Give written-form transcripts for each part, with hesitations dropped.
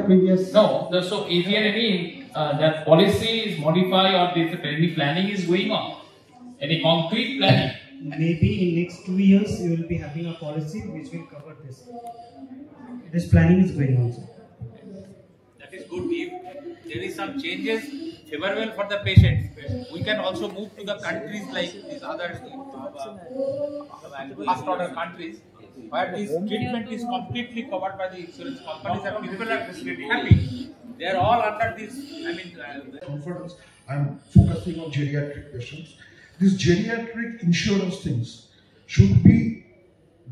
previous? No, so is there any that policy is modified or this any planning is going on? Any concrete planning? Maybe in next 2 years you will be having a policy which will cover this. This planning is going on, sir. That is good. If there is some changes favorable for the patient, we can also move to the countries like these other first order countries where this treatment is completely covered by the insurance companies and people are happy. They are all under this. Conference, I'm focusing on geriatric patients. These geriatric insurance things should be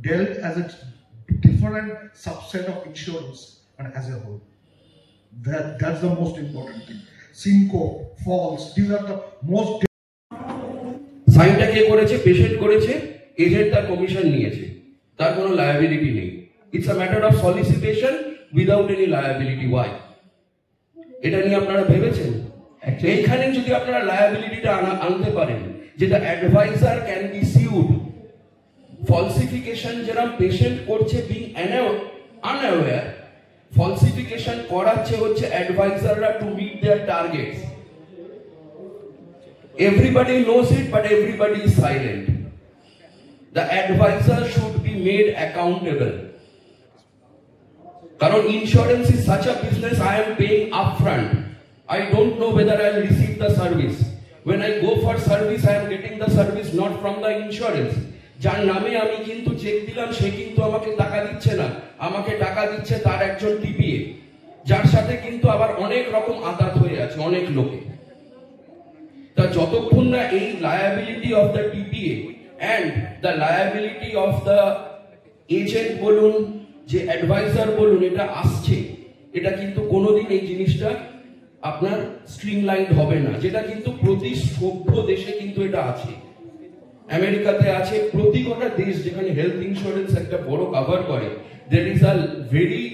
dealt as a different subset of insurance and as a whole. That's the most important thing. Syncope, falls, these are the most. সাইনটা কে করেছে? Patient করেছে, agent তার commission নিয়েছে, তার কোনো liability নেই। It's a matter of solicitation without any liability. Why? এটা নিয়ে আপনারা ভেবেছেন? এইখানে যদি আপনারা লায়াবিলিটিটা আনতে পারেন, যেটা adviser can be sued, falsification যেরকম পেশেন্ট করছে বিং আনঅ্যাওয়্যার, ফলসিফিকেশন করাচ্ছে হচ্ছে অ্যাডভাইজাররা to meet their targets. Everybody knows it, but everybody is silent. The advisor should be made accountable. Karon insurance is such a business. I am paying upfront. I don't know whether I will receive the service. When I go for service, I am getting the service not from the insurance. যার নামে আমি কিন্তু check দিলাম সে কিন্তু আমাকে টাকা দিচ্ছে না, আমাকে টাকা দিচ্ছে তার একজন টিপিএ, যার সাথে কিন্তু আবার অনেক রকম আদাত হয়ে আছে অনেক লোকে। তা যতক্ষণ না এই liability of the TPA and the liability of the agent বলুন, যে অ্যাডভাইজার বলুন, এটা আসছে, এটা কিন্তু কোনোদিন এই জিনিসটা আপনার স্ট্রিমলাইন হবে না, যেটা কিন্তু প্রতি সভ্য দেশে কিন্তু এটা আছে। আমেরিকাতে আছে, প্রতি কটা দেশ যেখানে হেলথ ইন্স্যুরেন্স একটা বড় কভার করে, there is a very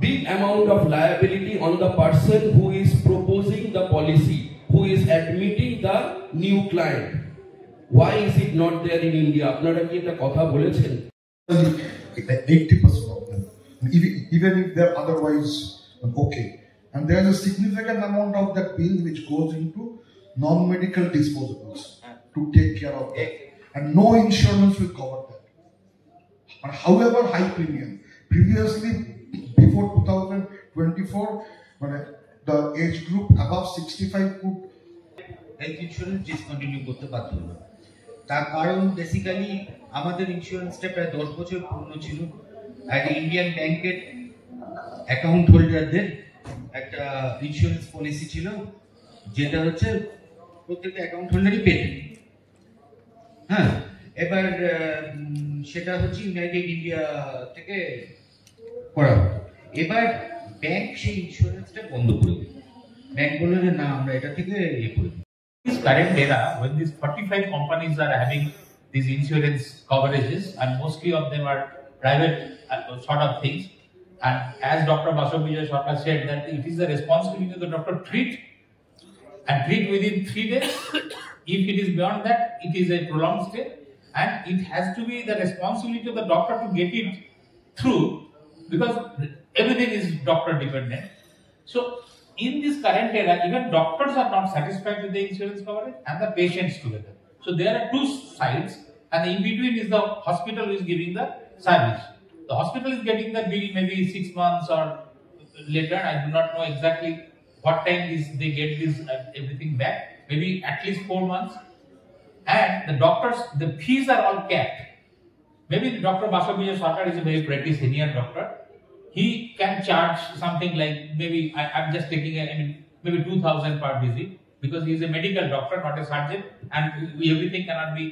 big amount of liability on the person who is proposing the policy, who is admitting the new client. Why is it not there in India? আপনারা কি এটা কথা বলেছেন? 80% of them, even if they're otherwise okay. And there's a significant amount of that bill which goes into non-medical disposables to take care of that. And no insurance will cover that. And however high premium, previously, before 2024, the age group above 65 could health insurance discontinue করতে বাধ্য হলো। তার কারণ basically আমাদের ইন্স্যুরেন্সটা প্রায় 10 বছর পুরনো ছিল। আগে ইন্ডিয়ান ব্যাংকের অ্যাকাউন্ট হোল্ডারদের একটা ইন্স্যুরেন্স পলিসি ছিল, যেটা হচ্ছে প্রত্যেকটা অ্যাকাউন্ট হোল্ডারই পেতেন। হ্যাঁ, এবার সেটা হচ্ছে ইউনাইটেড ইন্ডিয়া থেকে করা হতো। এবার ব্যাংক সেই ইন্স্যুরেন্সটা বন্ধ করে দিল। ব্যাংক বলল যে না, আমরা এটা থেকে করে দিই। This current era, when these 45 companies are having these insurance coverages, and mostly of them are private sort of things, and as Dr. Basu Vijay Sarkar said, that it is the responsibility of the doctor to treat within 3 days. If it is beyond that, it is a prolonged stay, and it has to be the responsibility of the doctor to get it through, because everything is doctor dependent. So in this current era, even doctors are not satisfied with the insurance coverage and the patients together. So there are two sides, and in between is the hospital who is giving the service. The hospital is getting the bill maybe 6 months or later. I do not know exactly what time they get this everything back. Maybe at least 4 months. And the doctors, the fees are all capped. Maybe Dr. Basu Vijay Sarkar is a very pretty senior doctor. He can charge something like, maybe I'm just taking maybe 2,000 per visit, because he is a medical doctor, not a surgeon, and everything cannot be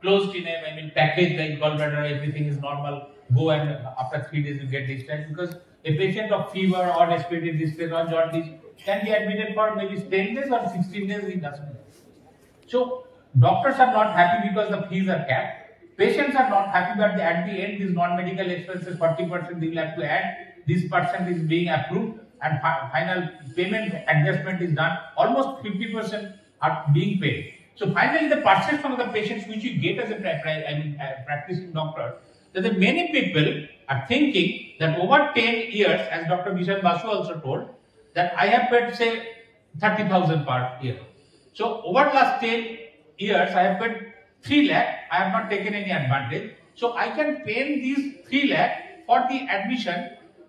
closed in a package like gallbladder, everything is normal. Go and after 3 days you get discharged, because a patient of fever or respiratory distress or jaundice can be admitted for maybe 10 days or 16 days, it doesn't matter. So doctors are not happy because the fees are capped. Patients are not happy, but at the end, these non-medical expenses, 40% they will have to add. This percent is being approved, and final payment adjustment is done. Almost 50% are being paid. So finally, the perception of the patients which you get as a practicing doctor that the many people are thinking that over 10 years, as Dr. Vishan Basu also told, that I have paid say 30,000 per year. So over last 10 years, I have paid 3 lakh. I have not taken any advantage. So I can pay these 3 lakh for the admission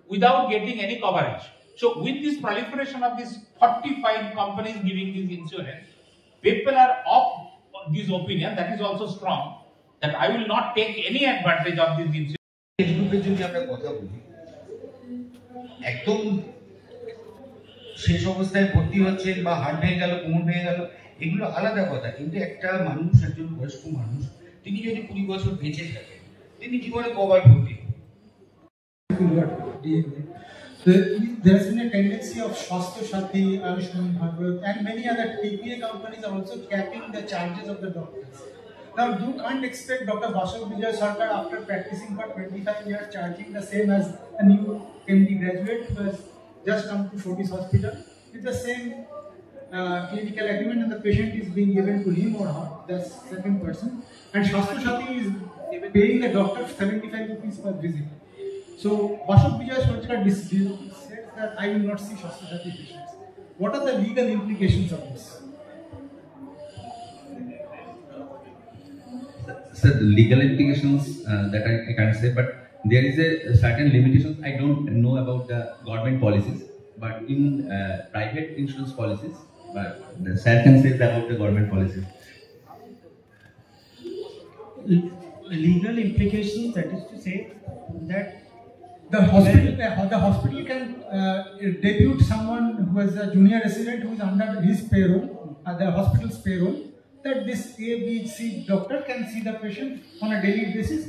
without getting any coverage. So with this proliferation of these 45 companies giving this insurance, people are of this opinion, that is also strong, that I will not take any advantage of this insurance. Age গ্রুপের যদি আমরা কথা বলি, একদম শেষ অবস্থায় ভর্তি হচ্ছেন বা হাড় ভেঙে গেল, কোমর ভেঙে গেল, এগুলো আলাদা কথা। কিন্তু একটা মানুষ, একজন বয়স্ক মানুষ, তিনি যদি 20 বছর বেঁচে থাকেন, তিনি জীবনে কবার ভর্তি হন? There has been a tendency of Swasthya Sati, Ayushman Bharat, and many other TPA companies are also capping the charges of the doctors. Now, you can't expect Dr. Basho Vijay Sarkar, after practicing for 25 years, charging the same as a new MD graduate who has just come to Fortis Hospital with the same clinical agreement, and the patient is being given to him or her, the second person, and Swasthya Sati is paying the doctor 75 rupees per visit. So, Basho Vijay Sarkar said that I will not see Swasthya Sati patients. What are the legal implications of this? So the legal implications that I can't say, but there is a certain limitations. I don't know about the government policies, but in private insurance policies, but the sir can say about the government policies. Legal implications, that is to say that the hospital can depute someone who is a junior resident who is under his payroll, the hospital's payroll, that this ABC doctor can see the patient on a daily basis,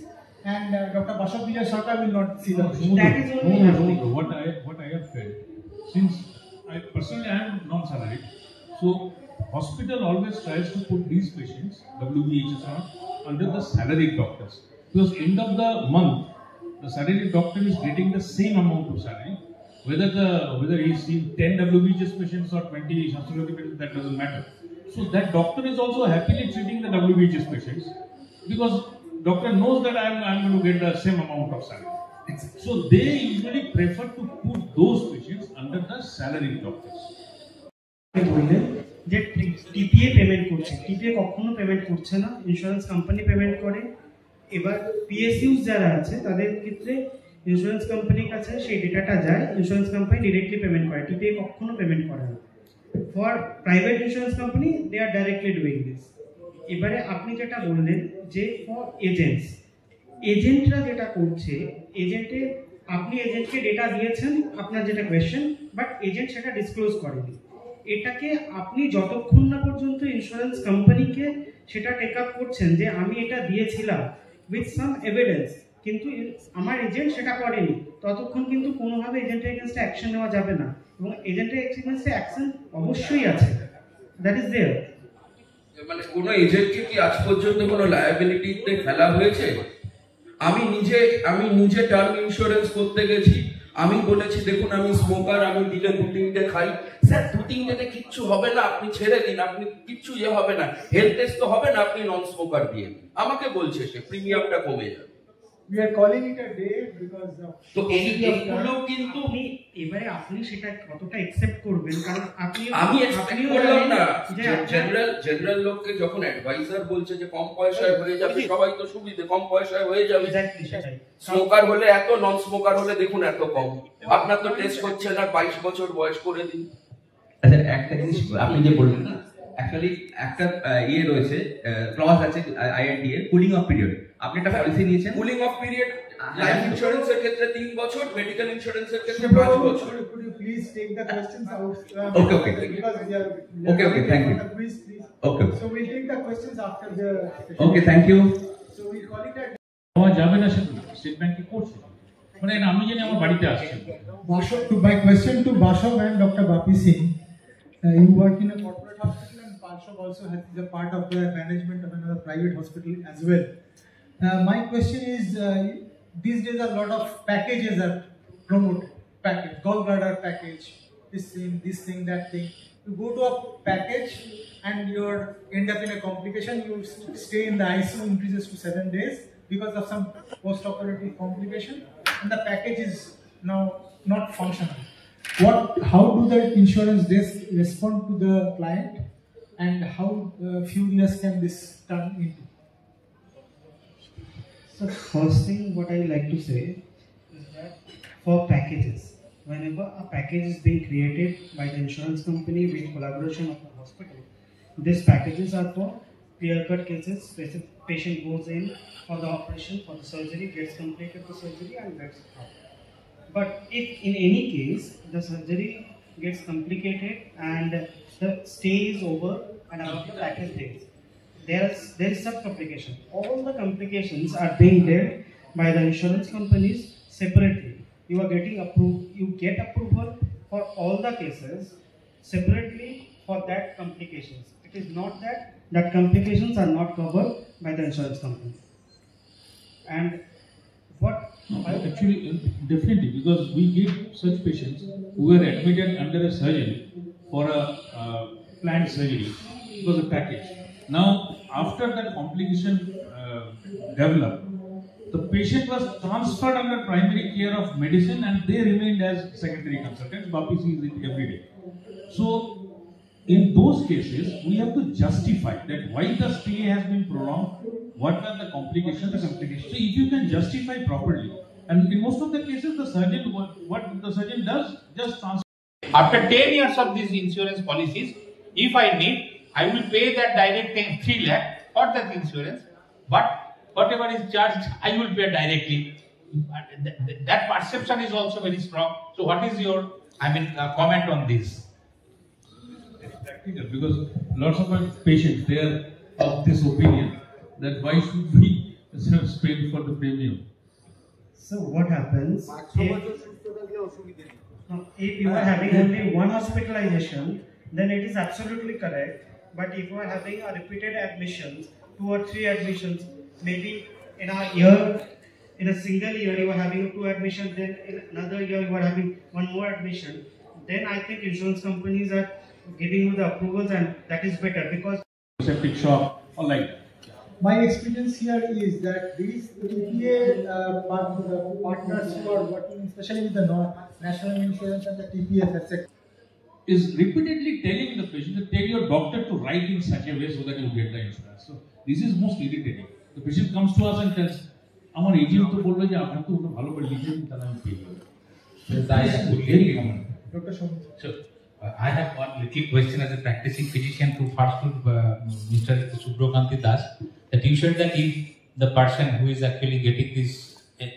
and Dr. Basho Vijay Sarkar will not see the patient. That is only happening. What I have felt, since I personally am non-salaried, so hospital always tries to put these patients, WBHS, under the salaried doctors, because end of the month, the salaried doctor is getting the same amount of salary, whether he is seeing 10 WBHS patients or 20 Shastrology patients, that doesn't matter. So that doctor is also happily treating the WBHS patients, because doctor knows that I'm going to get the same amount of salary. So they usually prefer to put those patients under the salaried doctors. বললেন যে TPA payment করছে, TPA কখনো payment করছে না, insurance company payment করে। এবার পিএসইউস যারা আছে তাদের ক্ষেত্রে ইন্স্যুরেন্স কোম্পানির কাছে সেই ডেটাটা যায়, ইন্স্যুরেন্স কোম্পানি ডিরেক্টলি পেমেন্ট করে, টিপিএ কখনো পেমেন্ট করে না। For private insurance company they are directly doing this. এবারে আপনি যেটা বললেন যে ফর এজেন্টস, এজেন্টরা যেটা করছে, আপনি এজেন্টকে ডেটা দিয়েছেন, আপনার যেটা কোয়েশ্চেন, বাট এজেন্ট সেটা ডিসক্লোজ করেনি। এটাকে আপনি যতক্ষণ না পর্যন্ত ইন্স্যুরেন্স কোম্পানিকে সেটা টেক আপ করছেন যে আমি এটা দিয়েছিলাম উইথ সাম এভিডেন্স, কিন্তু আমার এজেন্ট সেটা করেনি, ততক্ষণ কিন্তু কোনোভাবে এজেন্টের এগেইনস্টে অ্যাকশন নেওয়া যাবে না, এবং এজেন্টের এগেইনস্টে অ্যাকশন অবশ্যই আছে, দ্যাট ইজ দেয়ার। মানে কোনো এজেন্টকে কি আজ পর্যন্ত কোনো লায়াবিলিটিতে ফেলা হয়েছে? আমি নিজে টার্ম ইন্স্যুরেন্স করতে গেছি, আমি বলেছি দেখুন আমি স্মোকার, আমি দিলে 2-3টে খাই, স্যার 2-3টেতে কিচ্ছু হবে না, আপনি ছেড়ে দিন, আপনি কিচ্ছু হবে না, হেলথ টেস্ট তো হবে না, আপনি নন স্মোকার দিয়ে, আমাকে বলছে সে প্রিমিয়ামটা কমে যাবে। We are calling it a day because of তো এইগুলো কিন্তু এবারে আপনি সেটা কতটা অ্যাকসেপ্ট করবেন, কারণ আমি এক্সপেক্ট করলাম না জেনারেল লোককে যখন অ্যাডভাইজার বলছে যে কম পয়সায় হয়ে যাবে, সবাই তো সুবিধে, কম পয়সায় হয়ে যাবে, স্মোকার হলে এত, নন স্মোকার হলে দেখুন এত কম, আপনার তো টেস্ট হচ্ছে না, 22 বছর বয়স করে দিন। আচ্ছা, একটা জিনিস আপনি যে বললেন না, অ্যাকচুয়ালি একটা রয়েছে, ক্লজ আছে আইএনডি এর, কুলিং অফ পিরিয়ড। আপনি একটা পলিসি নিয়েছেন, কুলিং অফ পিরিয়ড লাইফ ইন্স্যুরেন্সের ক্ষেত্রে 3 বছর, মেডিকেল ইন্স্যুরেন্সের ক্ষেত্রে 5 বছর। Could you please take the questions out? Okay. Because we are Okay, thank you. Please, please. Okay. So we'll take the questions after the session. Okay, thank you. So we'll call it a পাওয়া যাবে না, সেটা state bank কি করছে, মানে আমি জানি আমার বাড়িতে আসছে। Basho, to my question to Basho and Dr. Bapi Singh, you work in a corporate hospital, and Basho also is a part of the management of another private hospital as well. My question is, these days a lot of packages are promoted. Package, gallbladder package, this thing, that thing. You go to a package and you end up in a complication. You stay in the ICU, increases to 7 days, because of some post-operative complication, and the package is now not functional. How do the insurance desk respond to the client, and how furious can this turn into? So first thing what I like to say is that for packages, whenever a package is being created by the insurance company with collaboration of the hospital, these packages are for clear-cut cases. Patient goes in for the operation, for the surgery, gets completed the surgery and gets out. But if in any case the surgery gets complicated and the stay is over and about the package days, there is some complication. All the complications are being dealt by the insurance companies separately. You are getting approved. You get approval for all the cases separately for that complications. It is not that complications are not covered by the insurance company. And what Actually, definitely, because we get such patients who are admitted under a surgeon for a planned surgery because of package. Now, after that complication developed, the patient was transferred under primary care of medicine and they remained as secondary consultants. Bapi sees it every day. So, in those cases, we have to justify that why the stay has been prolonged, what are the complications. So, if you can justify properly, and in most of the cases, the surgeon, what the surgeon does, just transfer. After 10 years of these insurance policies, if I need, I will pay that direct 3 lakh for that insurance, but whatever is charged, I will pay directly. That perception is also very strong. So, what is your, comment on this? It's practical because lots of our patients, they are of this opinion that why should we spend for the premium? So what happens if you are having only one hospitalization, then it is absolutely correct. But if you are having a repeated admissions, 2 or 3 admissions, maybe in a year, in a single year you are having 2 admissions, then in another year you are having 1 more admission, then I think insurance companies are giving you the approvals, and that is better because septic shock or like that. My experience here is that these TPA partners who are working, especially with the national insurance and the TPF, etc., is repeatedly telling the patient to tell your doctor to write in such a way so that you get the insurance. So this is most irritating. The patient comes to us and tells, "Amar agent to bolbe je apnar to bhalo bole lijiye tala ami pay korbo." That is very common. Dr. Shomit. So, I have one little question as a practicing physician to Mr. Subrokanti Das, that you said that if the person who is actually getting this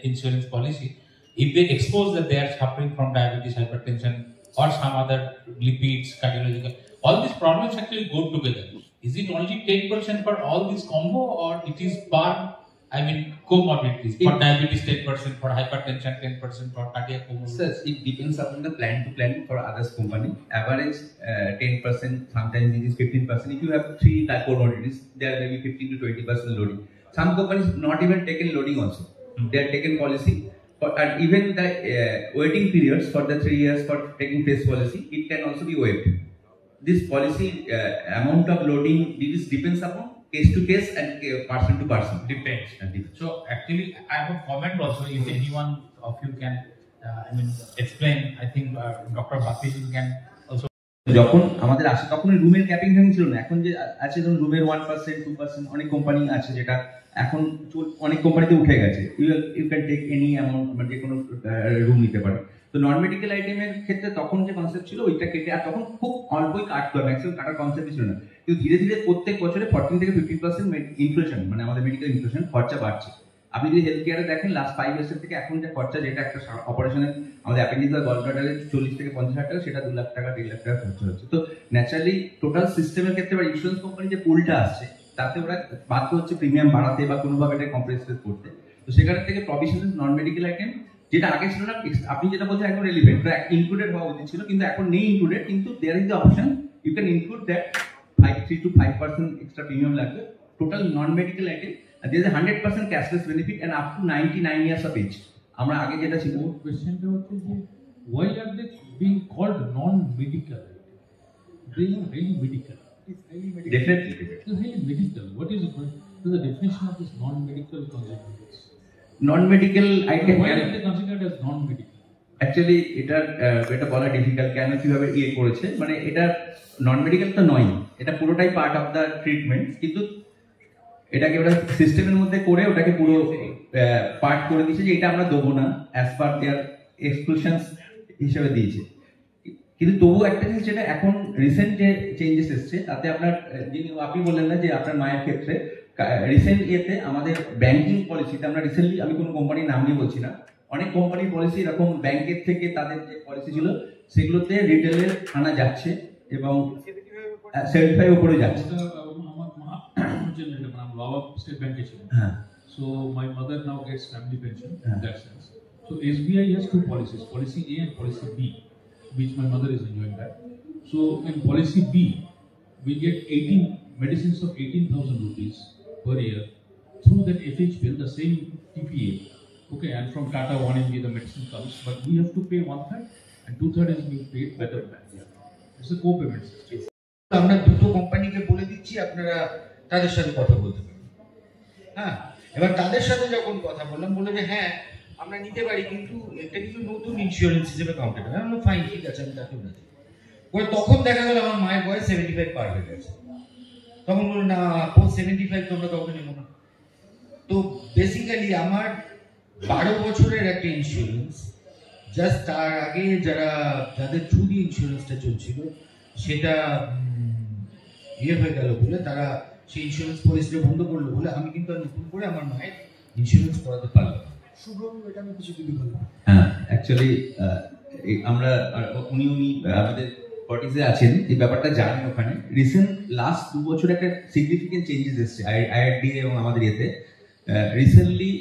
insurance policy, if they expose that they are suffering from diabetes, hypertension, or some other lipids, cardiological, all these problems actually go together. Is it only 10% for all this combo, or it is per, comorbidities? For diabetes 10%, for hypertension 10%, for cardiac comorbidities? Sir, it depends upon the plan to plan for others company. Average 10%, sometimes it is 15%. If you have 3 comorbidities, there may be 15 to 20% loading. Some companies not even taken loading also. They are taken policy. And even the waiting periods for the 3 years for taking face policy, it can also be waived. This policy amount of loading, this depends upon case to case and person to person. Depends. So actually, I have a comment also. If anyone of you can, explain. I think Dr. Bapi can also. যখন আমাদের আসে তখন রুমের capping ফ্যাপিং ছিল না, এখন যে আছে ধরুন রুমের 1% 2% অনেক কোম্পানি আছে যেটা এখন অনেক কোম্পানিতে উঠে গেছে, you can take any amount, মানে যে কোনো রুম নিতে পারে। তো নন মেডিকেল আইটেমের ক্ষেত্রে তখন যে কনসেপ্ট ছিল ওইটা কেটে, আর তখন খুব অল্পই কাটতো, ম্যাক্সিমাম কাটার কনসেপ্ট ছিল না, কিন্তু ধীরে ধীরে প্রত্যেক বছরে 14 থেকে 15% ইনফ্লেশন, মানে আমাদের মেডিকেল ইনফ্লেশন খরচা বাড়ছে। আপনি যদি হেলথ কেয়ারে দেখেন লাস্ট 5 ইয়ার্সের থেকে এখন যে খরচা, যেটা একটা অপারেশনের আমাদের অ্যাপেন্ডিক্স বা গল ব্লাডারে 40 থেকে 50 হাজার টাকা, সেটা 2 লাখ টাকা 1.5 লাখ টাকা খরচা হচ্ছে। তো ন্যাচারালি টোটাল সিস্টেমের ক্ষেত্রে বা ইন্স্যুরেন্স কোম্পানি যে পুলটা আসছে তাতে ওরা বাধ্য হচ্ছে প্রিমিয়াম বাড়াতে বা কোনোভাবে এটা কম্প্রেসেস করতে। তো সেখান থেকে প্রভিশনাল নন মেডিকেল আইটেম যেটা আগে ছিল না, আপনি যেটা বলছেন একদম রেলিভেন্ট, ইনক্লুডেড হওয়া উচিত ছিল, কিন্তু এখন নেই ইনক্লুডেড, কিন্তু there is the option, you can include that 3 to 5% extra premium লাগবে total non medical item. There is a 100% cashless benefit and up to 99 years of age. আমরা আগে যেটা ছিল কোশ্চেনটা হচ্ছে যে why are they being called non-medical? They are highly medical. Definitely. Highly medical. What is it? So the definition of this non-medical consumables. Non-medical item. Why are they considered as non-medical? Actually এটা বলা difficult, কেন কিভাবে করেছে, মানে এটা non medical তো নয়, এটা পুরোটাই পার্ট অফ দ্য ট্রিটমেন্ট, কিন্তু এটাকে ওরা সিস্টেমের মধ্যে করে ওটাকে পুরো পার্ট করে দিয়েছে যে এটা আমরা দেবো না, অ্যাজ পার দেয়ার এক্সক্লুশনস হিসেবে দিয়েছে। কিন্তু তবু একটা জিনিস যেটা এখন রিসেন্ট যে চেঞ্জেস এসছে তাতে আপনার যিনি আপনি বললেন না যে আপনার মায়ের ক্ষেত্রে রিসেন্ট ইয়েতে আমাদের ব্যাংকিং পলিসিতে আমরা রিসেন্টলি, আমি কোনো কোম্পানির নাম নিয়ে বলছি না, অনেক কোম্পানির পলিসি এরকম ব্যাংকের থেকে তাদের যে পলিসি ছিল সেগুলোতে রিটেলে আনা যাচ্ছে এবং 75 উপরে যাচ্ছে। State Bank so my mother now gets family pension in that sense. So SBI has two policies, policy A and policy B, which my mother is enjoying that. So in policy B, we get 18 medicines of 18,000 rupees per year through that FH bill, the same TPA. Okay, and from Tata 1mg the medicine comes, but we have to pay 1/3 and 2/3 is being paid by the bank. It's a co-payment system. আমরা দুটো কোম্পানিকে বলে দিচ্ছি, আপনারা তাদের সাথে কথা বলতে পারেন। হ্যাঁ, এবার তাদের সাথে যখন কথা বললাম, বললো যে হ্যাঁ আমরা নিতে পারি, কিন্তু এটা কিন্তু নতুন ইন্স্যুরেন্স হিসেবে কাউন্টেড হয়। আমি ফাইন, ঠিক আছে, আমি তাকে বলেছি। তখন দেখা গেল আমার মায়ের বয়স 75 পার হয়ে গেছে। তখন বললো না, 75 তোমরা কাউকে নেবো না। তো বেসিক্যালি আমার 12 বছরের একটা ইন্স্যুরেন্স, জাস্ট তার আগে যাদের থ্রু দিয়ে ইন্স্যুরেন্সটা চলছিল সেটা হয়ে গেল বলে তারা সেই ইন্স্যুরেন্স পলিসিটা বন্ধ করলো বলে আমি কিন্তু নতুন করে আমার মায়ের ইন্স্যুরেন্স করাতে পারলাম। এটা আমি কিছু যদি বলবো। হ্যাঁ, অ্যাকচুয়ালি আমরা উনি আমাদের পলিটিক্সে আছেন, এই ব্যাপারটা জানেন। ওখানে রিসেন্ট লাস্ট 2 বছর একটা সিগনিফিকেন্ট চেঞ্জেস এসছে আইআরডি এবং আমাদের ইয়েতে। রিসেন্টলি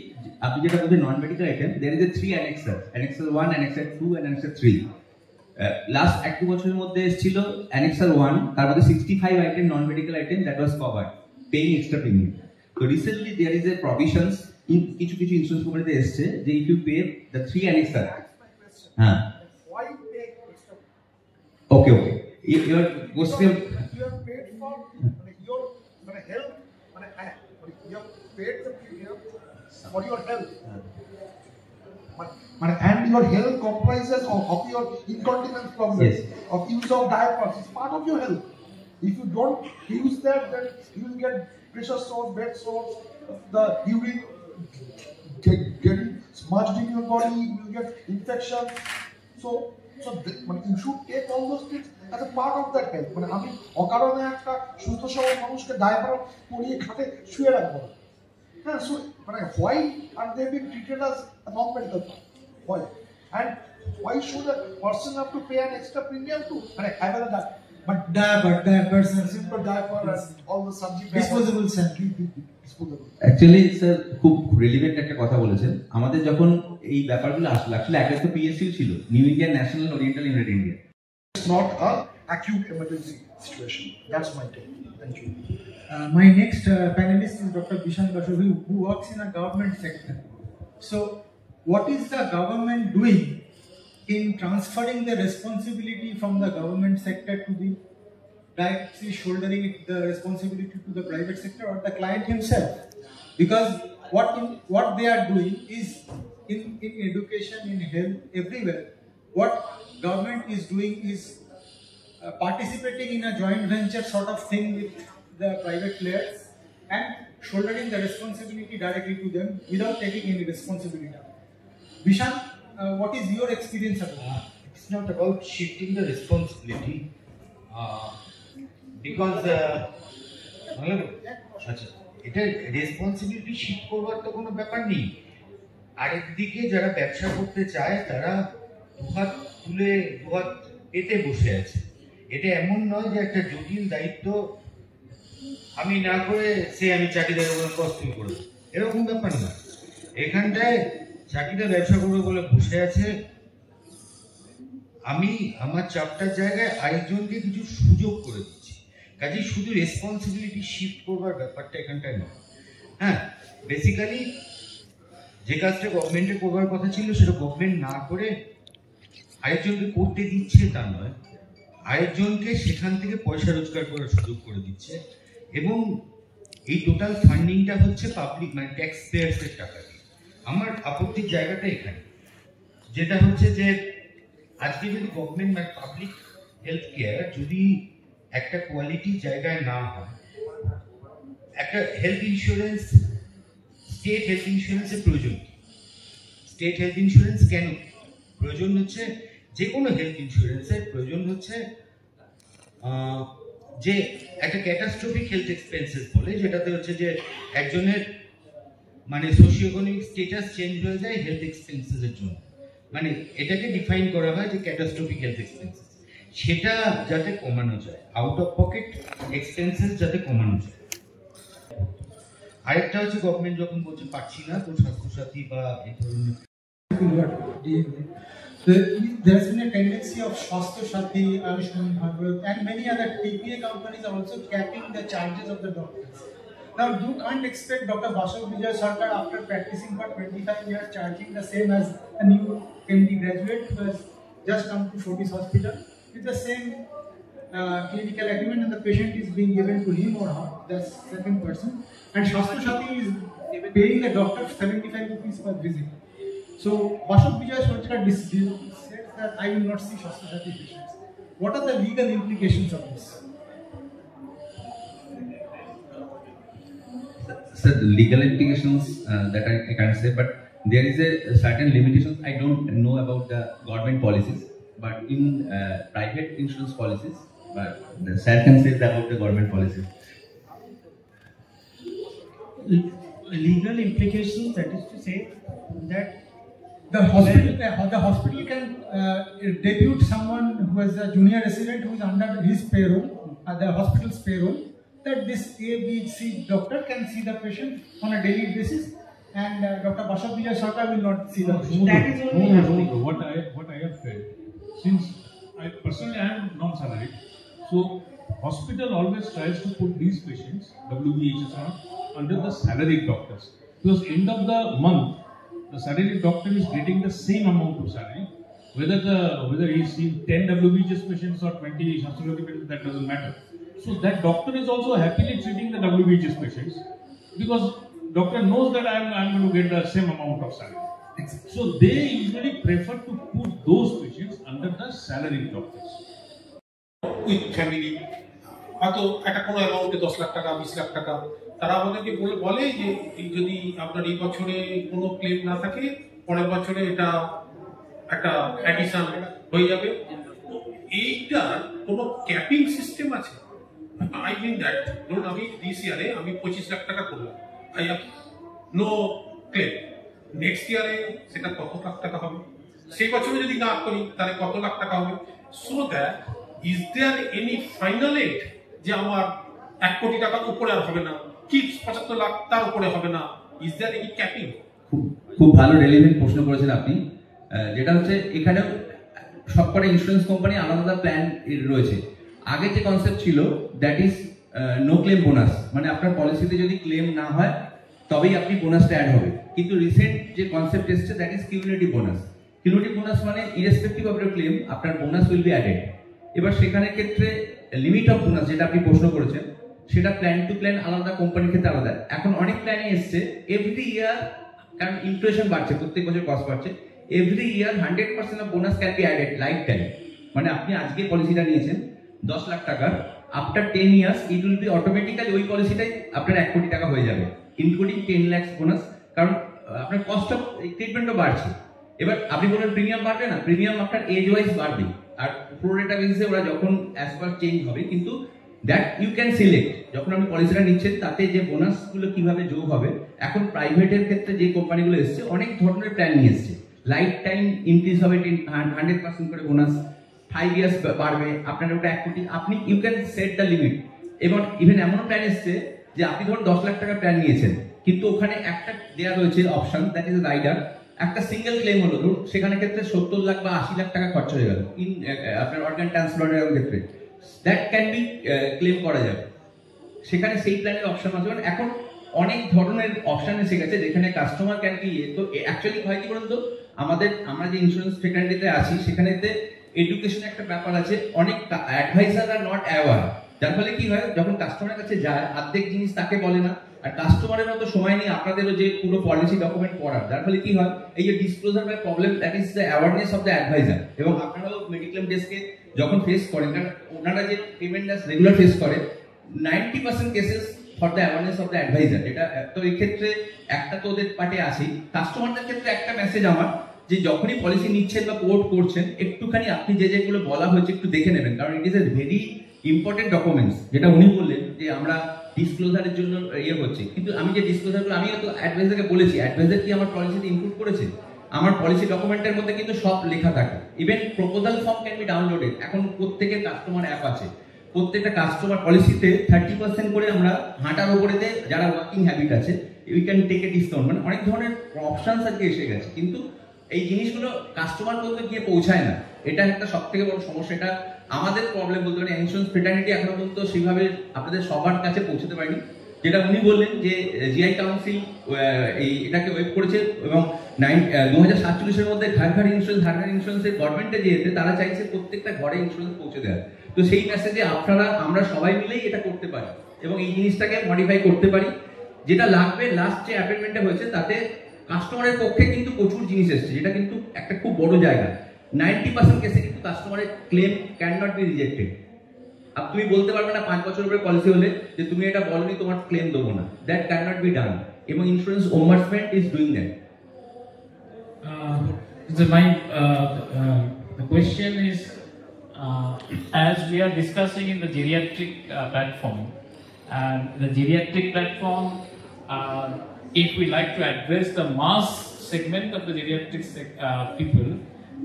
আপনি যেটা বলছেন non medical item, there is a 3 annexer, annexer 1, annexer 2 and annexer 3। Last 1-2 বছরের মধ্যে এসেছিল annexer 1, তার মধ্যে 65 item non medical item that was covered paying extra premium. তো recently there is a provisions in কিছু ইন্স্যুরেন্স কোম্পানিতে এসছে যে if you pay the 3 annexer, হ্যাঁ okay, your question, you have paid for your health, you have paid the premium for your health, and your health comprises of your incontinence problems, yes, of use of diapers. It's part of your health. If you don't use that, then you will get pressure sores, bed sores, the urine getting smudged in your body, you will get infection. So you should take all those things as a part of that health. আমি অকারণে একটা সুস্থ সবল মানুষকে diaper পরিয়ে খাটে শুয়ে রাখবো না। হ্যাঁ, so why are they being treated as a non-medical part? Why? And why should a person have to pay an extra premium to have a diaper? But diapers and simple diaper and all the subject disposable and disposable. Actually sir খুব relevant একটা কথা বলেছেন। আমাদের যখন এই ব্যাপারগুলো আসলে আগে তো পিএসইউ ছিল, new Indian national oriental United India. It's not a acute emergency situation. That's my take. Thank you. My next panelist is Dr. Bishan Basu, who works in a government sector. So, what is the government doing in transferring the responsibility from the government sector to the directly shouldering the responsibility to the private sector or the client himself? Because what they are doing is in education, in health, everywhere. What government is doing is participating in a joint venture sort of thing with the private players and shouldering the responsibility directly to them without taking any responsibility. Bishan, what is your experience about that? It's not about shifting the responsibility because এটা responsibility shift করবার তো কোনো ব্যাপার নেই। আরেকদিকে যারা ব্যবসা করতে চায় তারা দুহাত তুলে দুহাত পেতে বসে আছে। এটা এমন নয় যে একটা জটিল দায়িত্ব আমি না করে আমি চাকরিদার কস্টিং করবো, এরকম ব্যাপার না। এখানটায় চাকরিদার ব্যবসা করবে বলে বসে আছে, আমি আমার চাপটার জায়গায় আরেকজনকে কিছু সুযোগ করে দিচ্ছি। কাজে শুধু রেসপন্সিবিলিটি শিফট করবার ব্যাপারটা এখানটায় নয়। হ্যাঁ, বেসিক্যালি যে কাজটা গভর্নমেন্টের করবার কথা ছিল সেটা গভর্নমেন্ট না করে আরেকজনকে করতে দিচ্ছে তা নয়, আরেকজনকে সেখান থেকে পয়সা রোজগার করার সুযোগ করে দিচ্ছে। এবং এই টোটাল ফান্ডিংটা হচ্ছে পাবলিক মানে ট্যাক্স পেয়ার্সের টাকা দিয়ে। আমার আপত্তির জায়গাটা এখানে, যেটা হচ্ছে যে আজকে যদি গভর্নমেন্ট মানে পাবলিক হেলথ কেয়ার যদি একটা কোয়ালিটি জায়গায় না হয়, একটা হেলথ ইন্স্যুরেন্স, স্টেট হেলথ ইন্স্যুরেন্সের প্রয়োজন কি? স্টেট হেলথ ইন্স্যুরেন্স কেন প্রয়োজন হচ্ছে? যে কোনো হেলথ ইন্স্যুরেন্সের প্রয়োজন হচ্ছে যে একটা ক্যাটাস্ট্রফিক হেলথ এক্সপেন্সেস বলে, যেটাতে হচ্ছে যে একজনের মানে সোশিও ইকোনমিক স্টেটাস চেঞ্জ হয়ে যায় হেলথ এক্সপেন্সেসের জন্য, মানে এটাকে ডিফাইন করা হয় যে ক্যাটাস্ট্রফিক হেলথ এক্সপেন্সেস, সেটা যাতে কমানো যায়, আউট অফ পকেট এক্সপেন্সেস যাতে কমানো যায়। আরেকটা হচ্ছে গভর্নমেন্ট যখন বলছে পাচ্ছি না তো স্বাস্থ্যসাথী বা এই ধরনের, there has been a tendency of Swasthya Sathi, Ayushman Bharat, and many other TPA companies are also capping the charges of the doctors. Now, you can't expect Dr. Bashar Vijay Sarkar, after practicing for 25 years, charging the same as a new MD graduate who has just come to Fortis Hospital with the same clinical agreement, and the patient is being given to him or her, the second person, and Swasthya Sathi is paying the doctor 75 rupees per visit. So, Bashar Vijay Sarkar said that I will not see Swasthya Sathi patients. What are the legal implications of this? Sir, the legal implications that I can't say, but there is a certain limitations. I don't know about the government policies, but in private insurance policies, but the sir can say about the government policies. Legal implications, that is to say that the hospital can depute someone who is a junior resident who is under his payroll, the hospital's payroll, that this ABC doctor can see the patient on a daily basis, and Dr. Bashar Vijay Sarkar will not see the patient. That is only happening. What I have felt, since I personally am non-salaried, so hospital always tries to put these patients, WBHS, under the salaried doctors, because end of the month, the salaried doctor is getting the same amount of salary, whether he is seeing 10 WBHS patients or 20 Shastra patients, that doesn't matter. So that doctor is also happily treating the WBHS patients, because doctor knows that I'm going to get the same amount of salary. So they usually prefer to put those patients under the salaried doctors. With family, হয়তো একটা কোনো অ্যামাউন্টে 10 লাখ টাকা 20 লাখ টাকা, তারা আমাদেরকে বলে যে যদি আপনার এই বছরে কোনো ক্লেম না থাকে, পরের বছরে এটা একটা অ্যাডিশন হয়ে যাবে। এইটার কোনো ক্যাপিং সিস্টেম আছে? I mean that, ধরুন আমি দিস ইয়ারে আমি 25 লাখ টাকা করলাম, I have no claim, next ইয়ারে সেটা কত লাখ টাকা হবে, সেই বছরে যদি না করি তাহলে কত লাখ টাকা হবে, so that is there any final at যে আমার 1 কোটি টাকার উপরে আর হবে না, কি 75 লাখ তার উপরে হবে না, ইজ দেয়ার এনি ক্যাপিং? খুব ভালো রেলিভেন্ট প্রশ্ন করেছেন আপনি। যেটা হচ্ছে এখানে সবকটা ইন্স্যুরেন্স কোম্পানি আলাদা প্ল্যান রয়েছে। আগে যে কনসেপ্ট ছিল that is no claim bonus, মানে আপনার পলিসিতে যদি ক্লেম না হয় তবেই আপনি বোনাসটা অ্যাড হবে। কিন্তু রিসেন্ট যে কনসেপ্ট এসছে that is cumulative bonus. Cumulative bonus মানে ইরেসপেক্টিভ অফ ইউর ক্লেম আপনার বোনাস উইল বি অ্যাডেড। এবার সেখানের ক্ষেত্রে লিমিট অফ বোনাস যেটা আপনি প্রশ্ন করেছেন সেটা প্ল্যান টু প্ল্যান আলাদা, কোম্পানির ক্ষেত্রে আলাদা। এখন অনেক প্ল্যানই এসছে এভরি ইয়ার, কারণ ইনফ্লেশন বাড়ছে, প্রত্যেক বছর কস্ট বাড়ছে, every year 100% of bonus can be added life time. মানে আপনি আজকে পলিসিটা নিয়েছেন 10 লাখ টাকার, after 10 years it will be automatically ওই পলিসিটাই আপনার 1 কোটি টাকা হয়ে যাবে, ইনক্লুডিং 10 লাখ বোনাস, কারণ আপনার কস্ট অফ ট্রিটমেন্টও বাড়ছে। এবার আপনি বলেন প্রিমিয়াম বাড়বে না, প্রিমিয়াম আপনার এজ ওয়াইজ বাড়বে, আর প্রোরেটা বেসিসে ওরা যখন অ্যাজ পার চেঞ্জ হবে, কিন্তু দ্যাট ইউ ক্যান সিলেক্ট যখন আপনি পলিসিটা নিচ্ছেন তাতে যে বোনাসগুলো কিভাবে যোগ হবে। এখন প্রাইভেটের ক্ষেত্রে যে কোম্পানিগুলো এসছে অনেক ধরনের প্ল্যান নিয়ে এসছে, লাইফ টাইম ইনক্রিজ হবে 100% করে বোনাস, 5 ইয়ার্স বাড়বে, আপনার ওটা 1 কোটি, আপনি you can set the limit. এবং ইভেন এমন প্ল্যান এসছে যে আপনি ধরুন 10 লাখ টাকা প্ল্যান নিয়েছেন, কিন্তু ওখানে একটা দেওয়া রয়েছে অপশন দ্যাট ইজ রাইডার, একটা সিঙ্গেল ক্লেম হলো ধরুন সেখানে ক্ষেত্রে 70 লাখ বা 80 লাখ টাকা খরচ হয়ে গেল ইন আপনার অর্গান ট্রান্সপ্লান্টের ক্ষেত্রে, দ্যাট ক্যান বি ক্লেম করা যাবে, সেখানে সেই প্ল্যানের অপশন আছে। এখন অনেক ধরনের অপশন এসে গেছে যেখানে কাস্টমার ক্যান বি, তো অ্যাকচুয়ালি হয় কি বলুন তো, আমরা যে ইন্স্যুরেন্স ফ্রেটার্নিটিতে আছি সেখানেতে এডুকেশন একটা ব্যাপার আছে, অনেক অ্যাডভাইজার আর নট অ্যাওয়ার, যার ফলে কি হয়, যখন কাস্টমারের কাছে যায় অর্ধেক জিনিস তাকে বলে না, আর কাস্টমারের মতো সময় নেই আপনাদেরও যে পুরো পলিসি ডকুমেন্ট পড়ার। যার ফলে কি হয়, এই যে disclosure by problem, that is the awareness of the adviser. এবং আপনারাও মেডিক্লেম ডেস্কে যখন ফেস করেন, কারণ ওনারা যে পেমেন্ট রেগুলার ফেস করে 90% cases for the awareness of the adviser. এটা তো এই ক্ষেত্রে একটা তো ওদের পার্টে আসেই। কাস্টমারদের ক্ষেত্রে একটা মেসেজ আমার, যে যখনই পলিসি নিচ্ছেন বা কোর্ট করছেন, একটুখানি আপনি যেগুলো বলা হয়েছে একটু দেখে নেবেন, কারণ it is a very important documents. যেটা উনি বললেন যে আমরা ডিসক্লোজারের জন্য ইয়ে হচ্ছে, কিন্তু আমি যে ডিসক্লোজারগুলো আমি তো অ্যাডভাইজারকে বলেছি, অ্যাডভাইজার কি আমার পলিসিতে ইনক্লুড করেছে? আমার পলিসি ডকুমেন্টের মধ্যে কিন্তু সব লেখা থাকে। Even proposal form can be downloaded. এখন প্রত্যেকের কাস্টমার অ্যাপ আছে, প্রত্যেকটা কাস্টমার পলিসিতে 30% করে আমরা হাঁটার উপরেতে যারা ওয়ার্কিং হ্যাবিট আছে, we can take a discount. মানে অনেক ধরনের অপশনস আজকে এসে গেছে, কিন্তু এই জিনিসগুলো কাস্টমার পর্যন্ত গিয়ে পৌঁছায় না। এটা একটা সব থেকে বড় সমস্যা। এটা আমাদের প্রবলেম বলতে পারি। ইন্স্যুরেন্স ফ্রেটার্নিটি এখনো পর্যন্ত সেইভাবে আপনাদের সবার কাছে পৌঁছতে পারেনি। যেটা উনি বললেন যে জিআই কাউন্সিল এটাকে ওয়েব করেছে, এবং 2047-এর মধ্যে ঘর ঘর ইন্স্যুরেন্সের গভর্নমেন্টে যেতে তারা চাইছে প্রত্যেকটা ঘরে ইন্স্যুরেন্স পৌঁছে দেওয়া। তো সেই মেসেজে আমরা সবাই মিলেই এটা করতে পারি এবং এই জিনিসটাকে মডিফাই করতে পারি। যেটা লাগবে লাস্ট যে অ্যাপয়েন্টমেন্টে হয়েছে তাতে কাস্টমারের পক্ষে কিন্তু প্রচুর জিনিস এসেছে, যেটা কিন্তু একটা খুব বড় জায়গা। 90% কেসে কিন্তু কাস্টমারের claim can not be rejected. আর তুমি বলতে পারবে না 5 বছর উপরে পলিসি হলে যে তুমি এটা বলনি, তোমার ক্লেম দেবো না। That can not be done, এবং insurance ombudsman is doing that. The question is, as we are discussing in the geriatric platform, and the geriatric platform, if we like to address the mass segment of the geriatric people,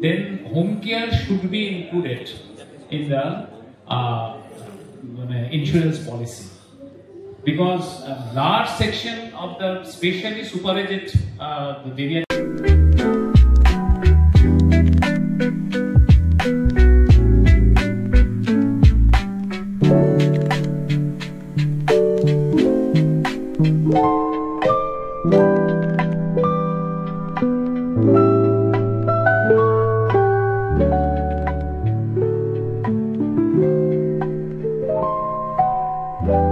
then home care should be included in the insurance policy, because a large section of the specially super-aged the geriatric you.